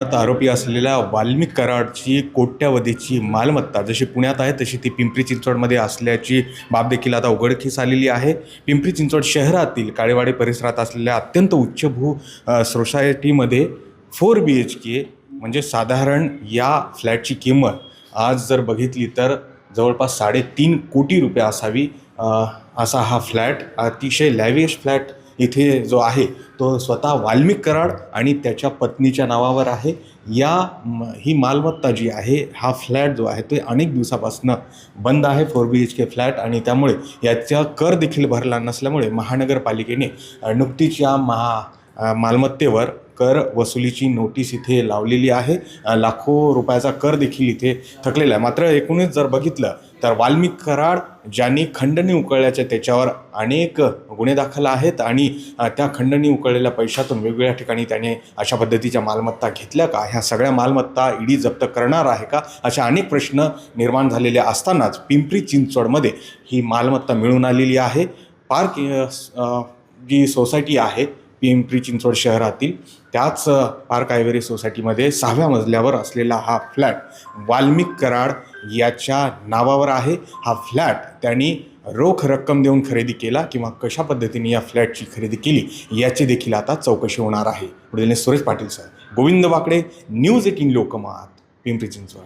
आरोपी असलेल्या वाल्मिक कराडची कोट्यावधीची मालमत्ता जशी पुण्यात आहे तशी ती पिंपरी चिंचवडमध्ये असल्याची बाब देखील आता उघडकीस आलेली आहे. पिंपरी चिंचवड शहरातील काळेवाडी परिसरात असलेल्या अत्यंत उच्चभू सोसायटीमध्ये 4 BHK म्हणजे साधारण या फ्लॅटची किंमत आज जर बघितली तर जवळपास 3.5 कोटी रुपये असावी. असा हा फ्लॅट, अतिशय लॅविश फ्लॅट इथे जो आहे तो स्वतः वाल्मिक कराड आणि त्याच्या पत्नीच्या नावावर आहे. ही मालमत्ता जी आहे, हा फ्लॅट जो आहे तो अनेक दिवसापासून बंद आहे, 4 BHK फ्लॅट, आणि त्यामुळे याचा कर देखील भरला नसल्यामुळे महानगरपालिकेने नुकतीच या मालमत्तेवर कर वसुलीची नोटीस इथे लावलेली आहे. लाखो रुपयाचा कर देखील इथे थकलेला आहे. मात्र एकूणच जर बघितलं तर वाल्मिक कराड ज्यांनी खंडणी उकळल्याच्या त्याच्यावर अनेक गुन्हे दाखल आहेत आणि त्या खंडणी उकळलेल्या पैशातून वेगवेगळ्या ठिकाणी त्याने अशा पद्धतीच्या मालमत्ता घेतल्या का, ह्या सगळ्या मालमत्ता ईडी जप्त करणार आहे का, अशा अनेक प्रश्न निर्माण झालेले असतानाच पिंपरी चिंचवडमध्ये ही मालमत्ता मिळून आलेली आहे. पार्क जी सोसायटी आहे पिंपरी चिंचवड शहरातील, त्याच पार्क आयव्हरी सोसायटीमध्ये 6व्या मजल्यावर असलेला हा फ्लॅट वाल्मिक कराड याच्या नावावर आहे. हा फ्लॅट त्यांनी रोख रक्कम देऊन खरेदी केला किंवा कशा पद्धतीने या फ्लॅटची खरेदी केली याची देखील आता चौकशी होणार आहे. पुढील सुरेश पाटील सर, गोविंद वाकडे, न्यूज 18 लोकमत, पिंपरी चिंचवड.